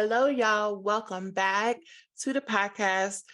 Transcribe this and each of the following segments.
Hello, y'all. Welcome back to the podcast.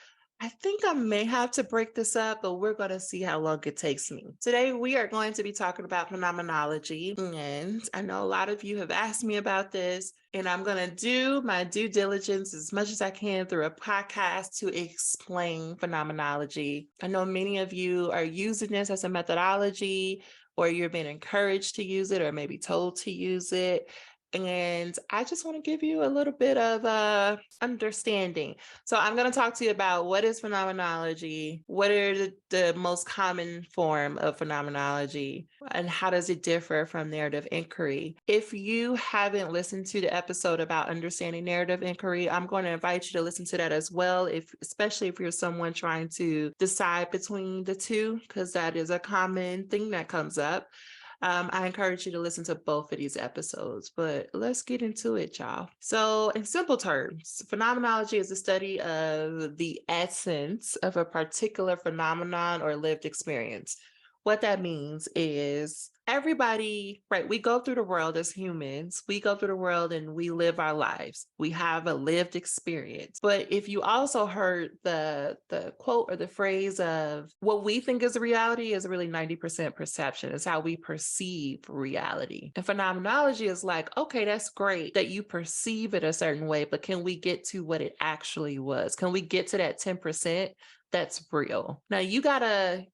I think I may have to break this up, but we're going to see how long it takes me. Today, we are going to be talking about phenomenology. And I know a lot of you have asked me about this, and I'm going to do my due diligence as much as I can through a podcast to explain phenomenology. I know many of you are using this as a methodology, or you're being encouraged to use it, or maybe told to use it. And I just want to give you a little bit of understanding. So I'm going to talk to you about what is phenomenology, what are the most common form of phenomenology, and how does it differ from narrative inquiry. If you haven't listened to the episode about understanding narrative inquiry, I'm going to invite you to listen to that as well, especially if you're someone trying to decide between the two, because that is a common thing that comes up. I encourage you to listen to both of these episodes, but let's get into it, y'all. So in simple terms, phenomenology is the study of the essence of a particular phenomenon or lived experience. What that means is everybody, right? We go through the world as humans. We go through the world and we live our lives. We have a lived experience. But if you also heard the quote or the phrase of what we think is reality is really 90% perception. It's how we perceive reality. And phenomenology is like, okay, that's great that you perceive it a certain way, but can we get to what it actually was? Can we get to that 10%? That's real. Now you gotta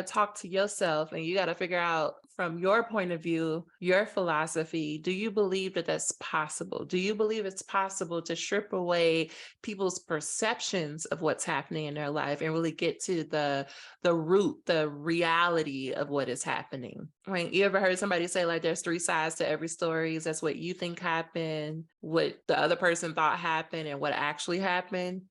talk to yourself and you gotta figure out from your point of view, your philosophy, do you believe that that's possible? Do you believe it's possible to strip away people's perceptions of what's happening in their life and really get to the root, the reality of what is happening? Right? You ever heard somebody say like there's three sides to every story? That's what you think happened, what the other person thought happened, and what actually happened.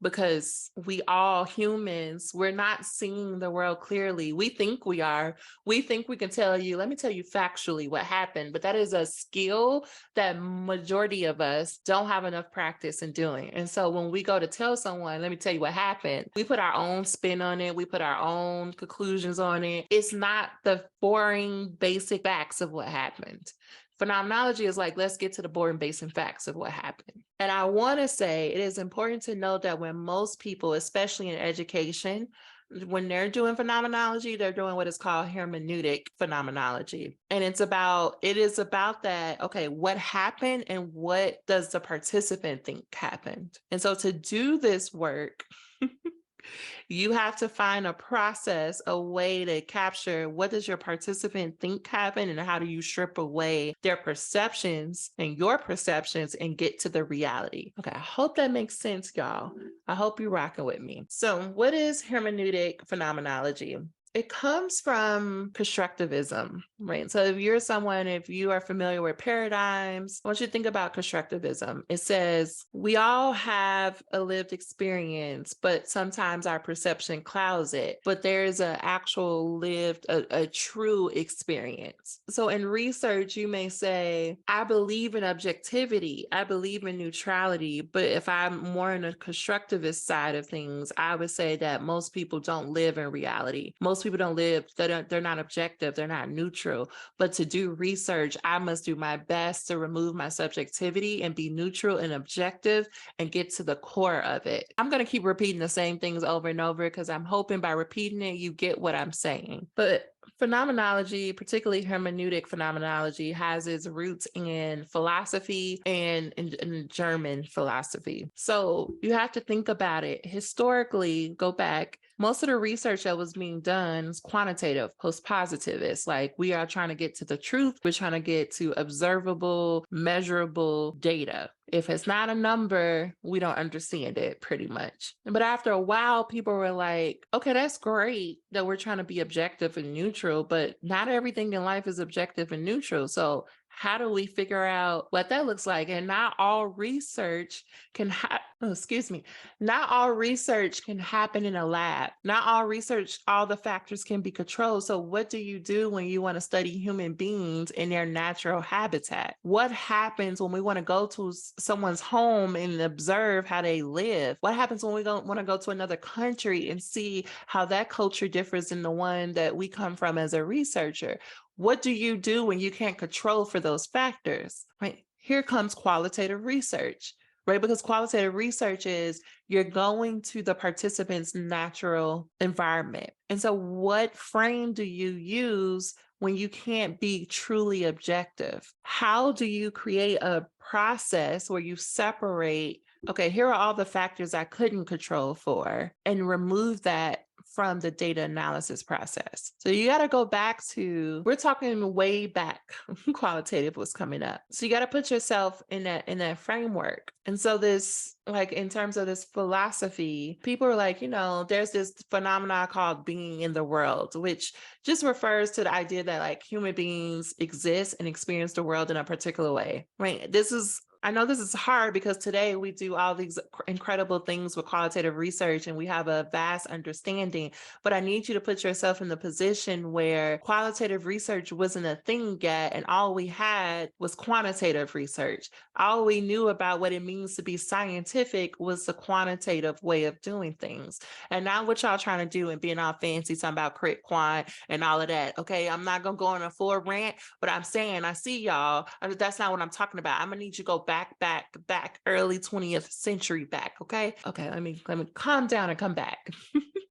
Because we all humans, we're not seeing the world clearly. We think we are. We think we can tell you, let me tell you factually what happened, but that is a skill that majority of us don't have enough practice in doing. And so when we go to tell someone, let me tell you what happened, we put our own spin on it. We put our own conclusions on it. It's not the boring, basic facts of what happened. Phenomenology is like, let's get to the boring basic facts of what happened. And I want to say it is important to note that when most people, especially in education, when they're doing phenomenology, they're doing what is called hermeneutic phenomenology. And it is about that, okay, what happened and what does the participant think happened? And so to do this work, you have to find a process, a way to capture what does your participant think happened and how do you strip away their perceptions and your perceptions and get to the reality. Okay, I hope that makes sense, y'all. I hope you're rocking with me. So what is hermeneutic phenomenology? It comes from constructivism, right? So if you are familiar with paradigms, I want you to think about constructivism. It says we all have a lived experience, but sometimes our perception clouds it. But there's an actual lived, a true experience. So in research, you may say, I believe in objectivity, I believe in neutrality, but if I'm more on the constructivist side of things, I would say that most people don't live in reality. Most people don't live, they're not objective, they're not neutral. But to do research, I must do my best to remove my subjectivity and be neutral and objective and get to the core of it. I'm going to keep repeating the same things over and over because I'm hoping by repeating it, you get what I'm saying. But phenomenology, particularly hermeneutic phenomenology, has its roots in philosophy and in German philosophy. So you have to think about it. Historically, go back, most of the research that was being done is quantitative, post-positivist. Like we are trying to get to the truth. We're trying to get to observable, measurable data. If it's not a number, we don't understand it pretty much. But after a while, people were like, okay, that's great that we're trying to be objective and neutral, but not everything in life is objective and neutral. So how do we figure out what that looks like? And not all research can not all research can happen in a lab. Not all research, all the factors can be controlled. So what do you do when you want to study human beings in their natural habitat? What happens when we want to go to someone's home and observe how they live? What happens when we want to go to another country and see how that culture differs in the one that we come from as a researcher? What do you do when you can't control for those factors? Right? Here comes qualitative research. right? Because qualitative research is you're going to the participant's natural environment. And so what frame do you use when you can't be truly objective? How do you create a process where you separate, okay, here are all the factors I couldn't control for, and remove that from the data analysis process? So you got to go back to, we're talking way back, qualitative was coming up. So you got to put yourself in that framework. And so this, like in terms of this philosophy, people are like, there's this phenomenon called being in the world, which just refers to the idea that like human beings exist and experience the world in a particular way, right? I know this is hard because today we do all these incredible things with qualitative research and we have a vast understanding, but I need you to put yourself in the position where qualitative research wasn't a thing yet, and all we had was quantitative research. All we knew about what it means to be scientific was the quantitative way of doing things. And now what y'all trying to do and being all fancy, talking about crit quant and all of that. Okay, I'm not going to go on a full rant, but I'm saying I see y'all. That's not what I'm talking about. I'm going to need you to go back early 20th century back. Okay, let me calm down and come back.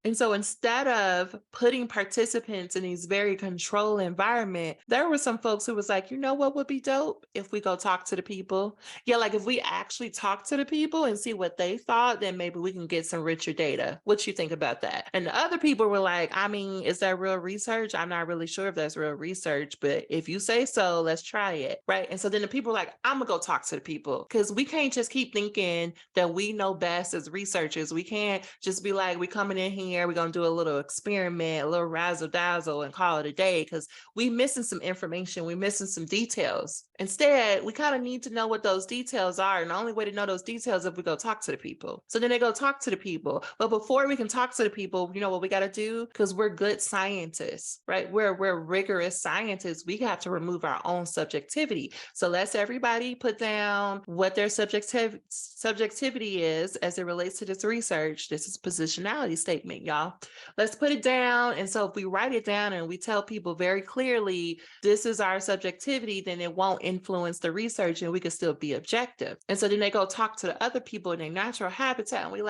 And so instead of putting participants in these very controlled environment, there were some folks who was like, you know what would be dope? If we go talk to the people. Yeah, like if we actually talk to the people and see what they thought, then maybe we can get some richer data. What you think about that? And the other people were like, I mean, is that real research? I'm not really sure if that's real research, but if you say so, let's try it, right? And so then the people were like, I'm gonna go talk to the people, because we can't just keep thinking that we know best as researchers. We can't just be like, we coming in here, we're going to do a little experiment, a little razzle dazzle and call it a day, because we missing some information. We missing some details. Instead, we kind of need to know what those details are. And the only way to know those details is if we go talk to the people. So then they go talk to the people. But before we can talk to the people, you know what we got to do? Because we're good scientists, right? We're rigorous scientists. We have to remove our own subjectivity. So let's everybody put down what their subjectivity is as it relates to this research. This is positionality statement, y'all. Let's put it down. And so if we write it down and we tell people very clearly, this is our subjectivity, then it won't influence the research and we can still be objective. And so then they go talk to the other people in their natural habitat. And they're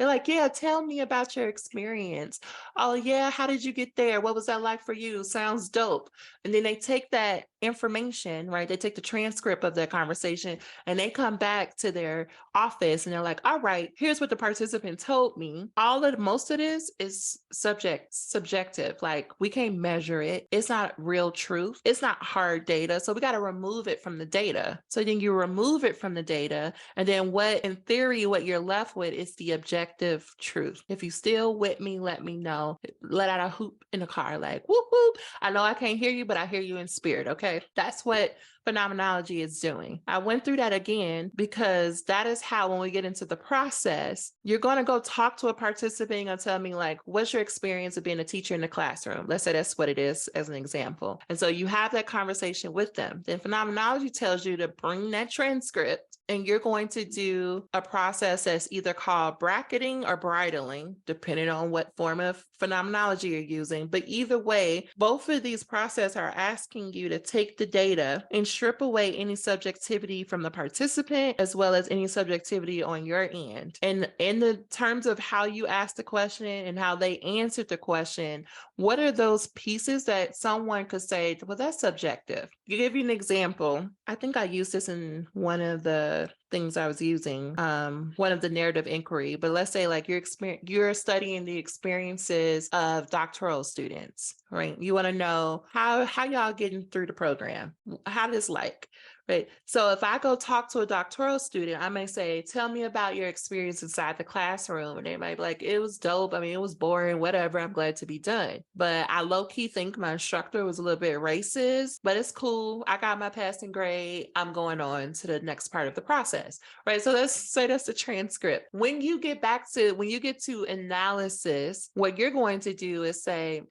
like, yeah, tell me about your experience. Oh yeah, how did you get there? What was that like for you? Sounds dope. And then they take that information, right? They take the transcript of that conversation and they come back to their office and they're like, all right, here's what the participant told me. Most of this is subjective. Like we can't measure it. It's not real truth. It's not hard data. So we got to remove it from the data. So then you remove it from the data. And then in theory, what you're left with is the objective truth. If you still with me, let me know. Let out a hoop in the car, like whoop, whoop. I know I can't hear you, but I hear you in spirit. Okay. That's what phenomenology is doing. I went through that again because that is how, when we get into the process, you're going to go talk to a participant and tell me like, what's your experience of being a teacher in the classroom? Let's say that's what it is as an example. And so you have that conversation with them. Then phenomenology tells you to bring that transcript and you're going to do a process that's either called bracketing or bridling, depending on what form of phenomenology you're using. But either way, both of these processes are asking you to take the data and strip away any subjectivity from the participant, as well as any subjectivity on your end. And in the terms of how you asked the question and how they answered the question, what are those pieces that someone could say, well, that's subjective? To give you an example, I think I used this in one of the things I was using, one of the narrative inquiry, but let's say like you're studying the experiences of doctoral students, right? You want to know how y'all getting through the program, how this like, right? So if I go talk to a doctoral student, I may say, tell me about your experience inside the classroom. And they might be like, it was dope. I mean, it was boring, whatever. I'm glad to be done. But I low-key think my instructor was a little bit racist, but it's cool. I got my passing grade. I'm going on to the next part of the process, right? So let's say that's the transcript. When you get to analysis, what you're going to do is say,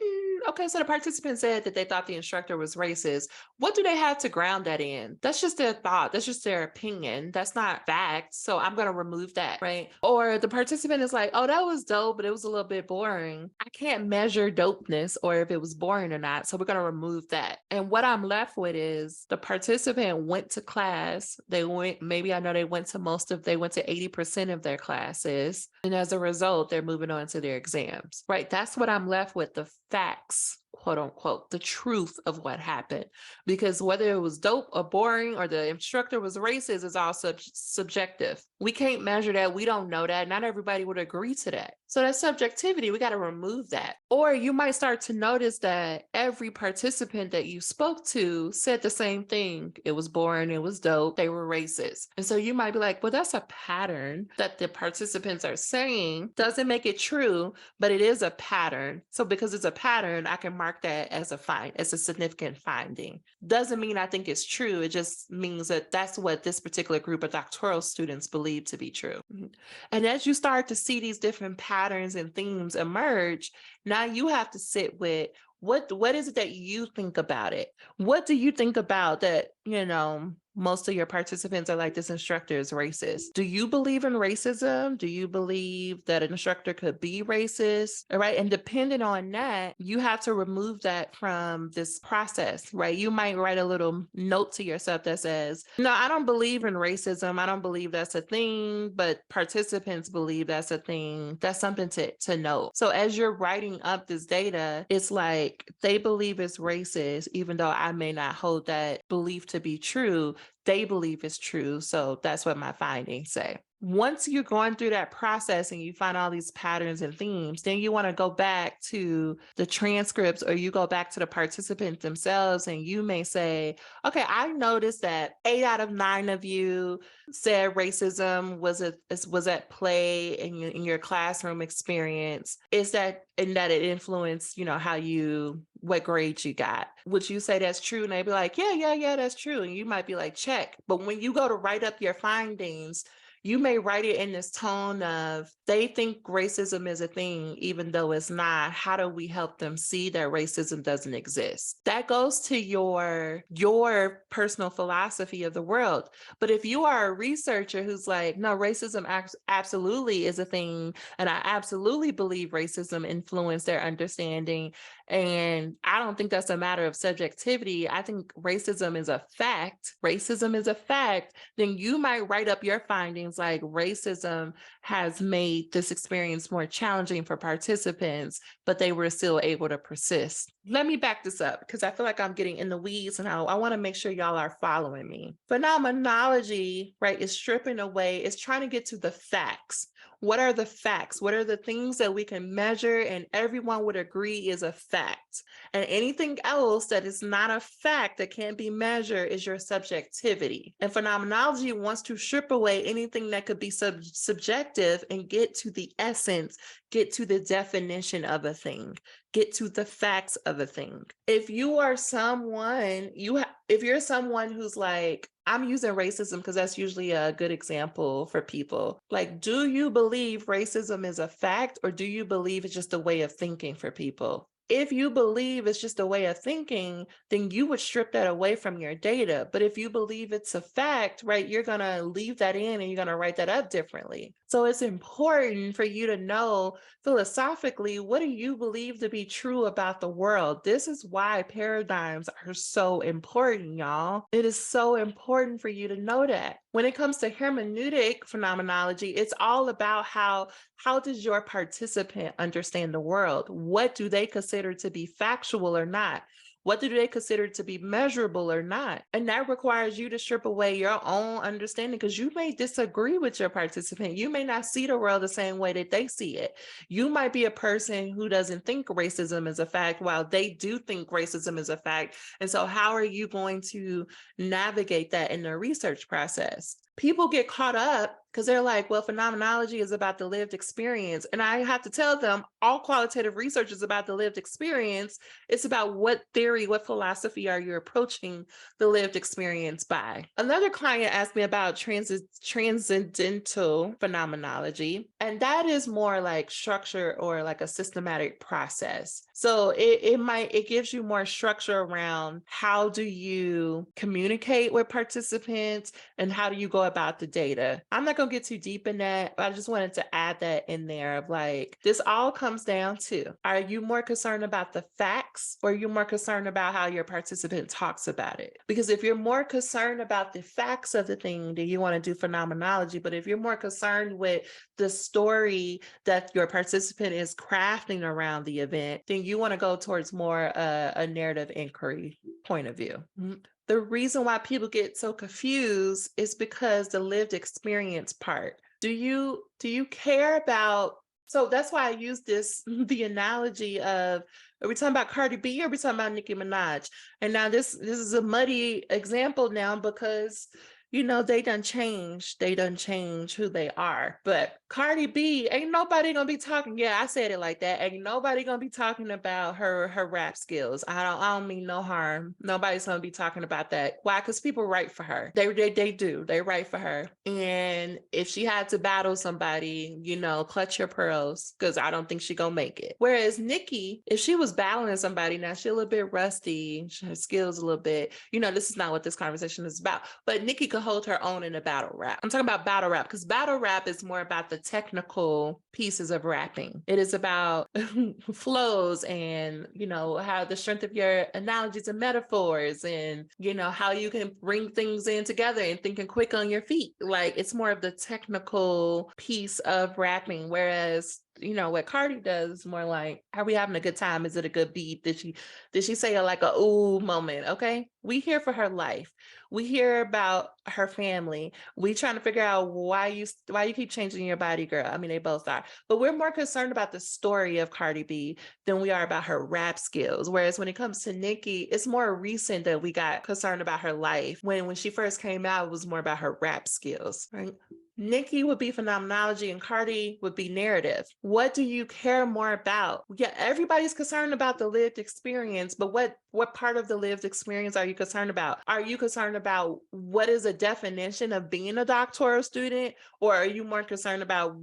okay, so the participant said that they thought the instructor was racist. What do they have to ground that in? That's just their thought. That's just their opinion. That's not fact. So I'm going to remove that, right? Or the participant is like, oh, that was dope, but it was a little bit boring. I can't measure dopeness or if it was boring or not. So we're going to remove that. And what I'm left with is the participant went to class. They went, maybe I know they went to 80% of their classes. And as a result, they're moving on to their exams, right? That's what I'm left with, the facts, quote unquote, the truth of what happened. Because whether it was dope or boring or the instructor was racist is all subjective. We can't measure that. We don't know that. Not everybody would agree to that. So that's subjectivity. We got to remove that. Or you might start to notice that every participant that you spoke to said the same thing. It was boring. It was dope. They were racist. And so you might be like, well, that's a pattern that the participants are saying. Doesn't make it true, but it is a pattern. So because it's a pattern, I can mark that as a significant finding. Doesn't mean I think it's true. It just means that that's what this particular group of doctoral students believe to be true. And as you start to see these different patterns and themes emerge, now you have to sit with what is it that you think about it? What do you think about that, most of your participants are like, this instructor is racist. Do you believe in racism? Do you believe that an instructor could be racist? All right. And depending on that, you have to remove that from this process, right? You might write a little note to yourself that says, no, I don't believe in racism. I don't believe that's a thing, but participants believe that's a thing. That's something to note. So as you're writing up this data, it's like they believe it's racist, even though I may not hold that belief to be true. They believe it's true. So that's what my findings say. Once you're going through that process and you find all these patterns and themes, then you want to go back to the transcripts or you go back to the participants themselves and you may say, okay, I noticed that 8 out of 9 of you said racism was at play in your classroom experience. Is that in that it influenced, what grades you got? Would you say that's true? And they'd be like, yeah, that's true. And you might be like, check. But when you go to write up your findings, you may write it in this tone of, they think racism is a thing, even though it's not. How do we help them see that racism doesn't exist? That goes to your personal philosophy of the world. But if you are a researcher who's like, no, racism absolutely is a thing, and I absolutely believe racism influenced their understanding, and I don't think that's a matter of subjectivity. I think racism is a fact. Racism is a fact. Then you might write up your findings like racism has made this experience more challenging for participants, but they were still able to persist. Let me back this up because I feel like I'm getting in the weeds and I want to make sure y'all are following me. Phenomenology, right, is stripping away, is trying to get to the facts. What are the facts? What are the things that we can measure and everyone would agree is a fact? And anything else that is not a fact that can't be measured is your subjectivity. And phenomenology wants to strip away anything that could be subjective and get to the essence, get to the definition of a thing, get to the facts of a thing. If you are someone, if you're someone who's like, I'm using racism because that's usually a good example for people. Like, do you believe racism is a fact or do you believe it's just a way of thinking for people? If you believe it's just a way of thinking, then you would strip that away from your data. But if you believe it's a fact, right, you're going to leave that in and you're going to write that up differently. So it's important for you to know philosophically, what do you believe to be true about the world? This is why paradigms are so important, y'all. It is so important for you to know that. When it comes to hermeneutic phenomenology, it's all about how does your participant understand the world? What do they consider to be factual or not? What do they consider to be measurable or not? And that requires you to strip away your own understanding because you may disagree with your participant. You may not see the world the same way that they see it. You might be a person who doesn't think racism is a fact while they do think racism is a fact. And so how are you going to navigate that in the research process? People get caught up because they're like, well, phenomenology is about the lived experience. And I have to tell them all qualitative research is about the lived experience. It's about what theory, what philosophy are you approaching the lived experience by? Another client asked me about transcendental phenomenology. And that is more like structure or like a systematic process. So it gives you more structure around how do you communicate with participants and how do you go about the data. I'm not going to get too deep in that, but I just wanted to add that in there of like, this all comes down to, are you more concerned about the facts or are you more concerned about how your participant talks about it? Because if you're more concerned about the facts of the thing, then you want to do phenomenology. But if you're more concerned with the story that your participant is crafting around the event, then you want to go towards more a narrative inquiry point of view. The reason why people get so confused is because the lived experience part. Do you care about, so that's why I use the analogy of, are we talking about Cardi B or are we talking about Nicki Minaj? And now this is a muddy example now because they done changed who they are. But Cardi B, ain't nobody gonna be talking. Yeah, I said it like that. Ain't nobody gonna be talking about her rap skills. I don't mean no harm. Nobody's gonna be talking about that. Why? Because people write for her. They do. They write for her. And if she had to battle somebody, clutch your pearls, because I don't think she gonna make it. Whereas Nicki, if she was battling somebody, now she's a little bit rusty, her skills a little bit. This is not what this conversation is about. But Nicki could hold her own in a battle rap. I'm talking about battle rap because battle rap is more about the technical pieces of rapping. It is about flows and, how the strength of your analogies and metaphors and, how you can bring things in together and thinking quick on your feet. Like it's more of the technical piece of rapping. Whereas what Cardi does is more like, are we having a good time? Is it a good beat? Did she say like a ooh moment? Okay. We here for her life. We hear about her family. We trying to figure out why you keep changing your body, girl. I mean, they both are. But we're more concerned about the story of Cardi B than we are about her rap skills. Whereas when it comes to Nicki, it's more recent that we got concerned about her life. When she first came out, it was more about her rap skills, right? Nicki would be phenomenology and Cardi would be narrative. What do you care more about? Yeah, everybody's concerned about the lived experience, but what part of the lived experience are you concerned about? Are you concerned about what is a definition of being a doctoral student? Or are you more concerned about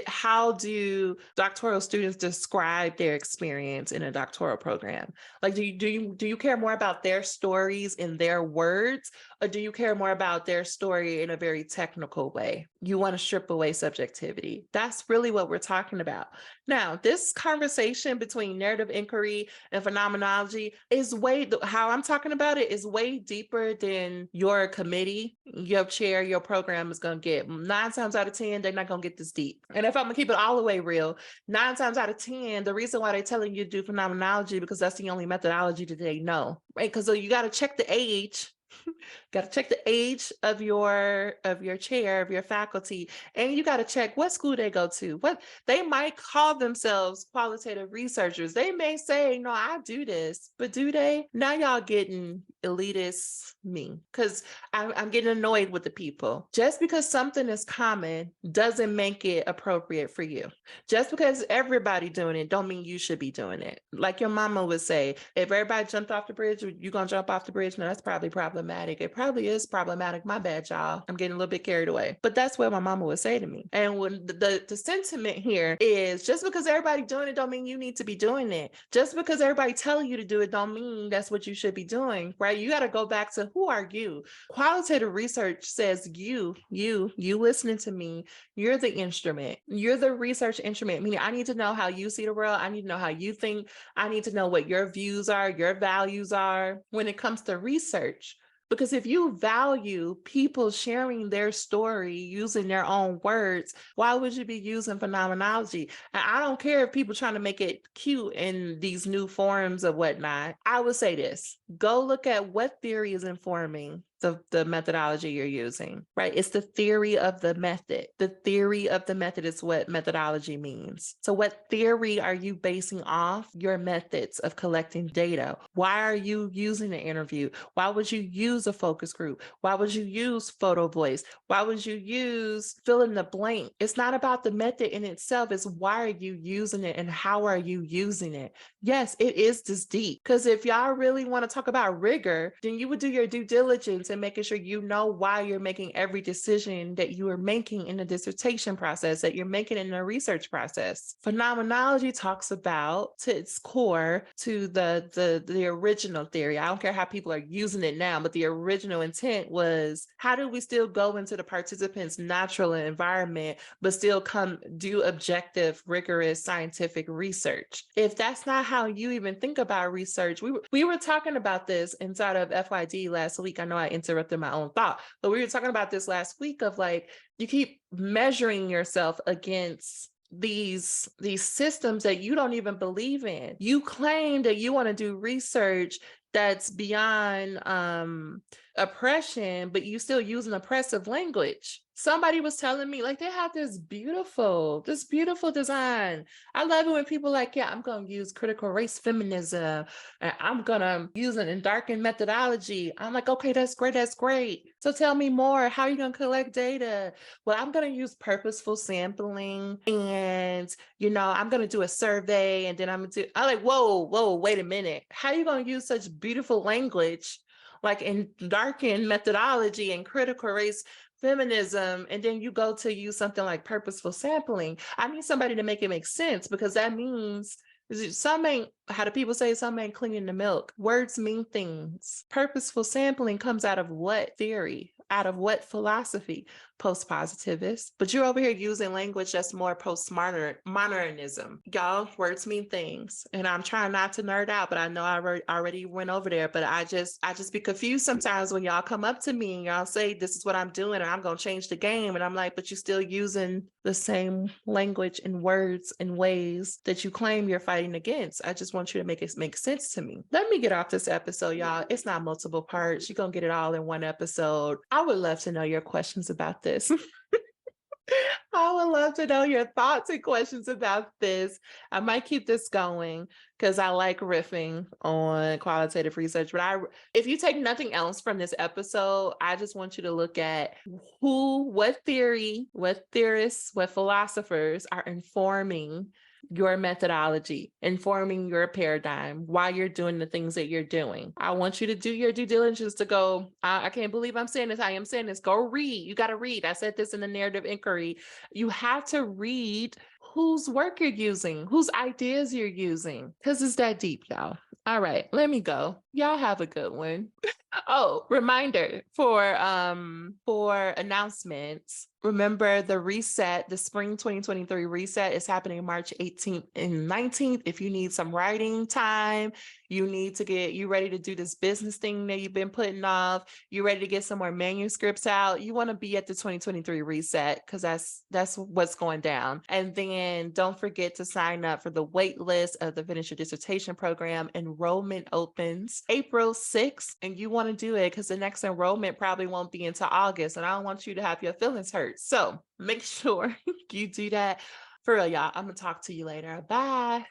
how do doctoral students describe their experience in a doctoral program? Like, do you care more about their stories in their words? Or do you care more about their story in a very technical way? You want to strip away subjectivity. That's really what we're talking about. Now, this conversation between narrative inquiry and phenomenology is how I'm talking about it is way deeper than your committee, your chair, your program is going to get. 9 times out of 10, they're not going to get this deep. And if I'm going to keep it all the way real, 9 times out of 10, the reason why they're telling you to do phenomenology because that's the only methodology that they know, right? Because you got to check the age. Got to check the age of your chair, of your faculty, and you got to check what school they go to. What they might call themselves qualitative researchers. They may say, no, I do this, but do they? Now y'all getting elitist me because I'm getting annoyed with the people. Just because something is common doesn't make it appropriate for you. Just because everybody doing it don't mean you should be doing it. Like your mama would say, if everybody jumped off the bridge, you gonna jump off the bridge? No, that's probably problematic. It probably is problematic. My bad, y'all. I'm getting a little bit carried away. But that's what my mama would say to me. And when the sentiment here is just because everybody doing it don't mean you need to be doing it. Just because everybody telling you to do it don't mean that's what you should be doing, right? You got to go back to who are you? Qualitative research says you listening to me, you're the instrument. You're the research instrument, meaning I need to know how you see the world. I need to know how you think. I need to know what your views are, your values are when it comes to research. Because if you value people sharing their story using their own words, why would you be using phenomenology? And I don't care if people trying to make it cute in these new forms of whatnot. I would say this, go look at what theory is informing the methodology you're using, right? It's the theory of the method. The theory of the method is what methodology means. So what theory are you basing off your methods of collecting data? Why are you using an interview? Why would you use a focus group? Why would you use photo voice? Why would you use fill in the blank? It's not about the method in itself. It's why are you using it and how are you using it? Yes, it is this deep. Because if y'all really want to talk about rigor, then you would do your due diligence and making sure you know why you're making every decision that you are making in the dissertation process, that you're making in the research process. Phenomenology talks about, to its core, to the original theory. I don't care how people are using it now, but the original intent was, how do we still go into the participants' natural environment, but still come do objective, rigorous scientific research? If that's not how you even think about research, we were talking about this inside of FYD last week. I know I interrupted my own thought, but we were talking about this last week of like, you keep measuring yourself against these systems that you don't even believe in. You claim that you want to do research that's beyond oppression, but you still use an oppressive language. Somebody was telling me, like, they have this beautiful design. I love it when people like, yeah, I'm going to use critical race feminism, and I'm going to use an darkened methodology. I'm like, okay, that's great. So tell me more. How are you going to collect data? Well, I'm going to use purposeful sampling, and, I'm going to do a survey, and then I'm like, whoa, wait a minute. How are you going to use such beautiful language, like in darkened methodology and critical race feminism, and then you go to use something like purposeful sampling? I need somebody to make it make sense, because that means how do people say some ain't cleaning the milk? Words mean things. Purposeful sampling comes out of what theory? Out of what philosophy? Post-positivist. But you're over here using language that's more postmodernism. Y'all, words mean things. And I'm trying not to nerd out, but I know I already went over there. But I just be confused sometimes when y'all come up to me and y'all say, this is what I'm doing, and I'm going to change the game. And I'm like, but you're still using the same language and words and ways that you claim you're fighting against. I just want you to make it make sense to me. Let me get off this episode, y'all. It's not multiple parts. You're going to get it all in one episode. I would love to know your questions about this. I would love to know your thoughts and questions about this. I might keep this going because I like riffing on qualitative research. But if you take nothing else from this episode, I just want you to look at what theory, what theorists, what philosophers are informing your methodology, informing your paradigm, why you're doing the things that you're doing. I want you to do your due diligence to go, I can't believe I'm saying this. I am saying this. Go read. You got to read. I said this in the narrative inquiry. You have to read whose work you're using, whose ideas you're using, because it's that deep, y'all. All right, let me go. Y'all have a good one. Oh, reminder for announcements. Remember the reset, the spring 2023 reset is happening March 18th and 19th. If you need some writing time, you need to get you ready to do this business thing that you've been putting off, you ready to get some more manuscripts out, you want to be at the 2023 reset, because that's what's going down. And then don't forget to sign up for the wait list of the Finish Your Dissertation Program. Enrollment opens April 6th, and you want to do it because the next enrollment probably won't be until August, and I don't want you to have your feelings hurt. So make sure you do that. For real, y'all. I'm gonna talk to you later. Bye.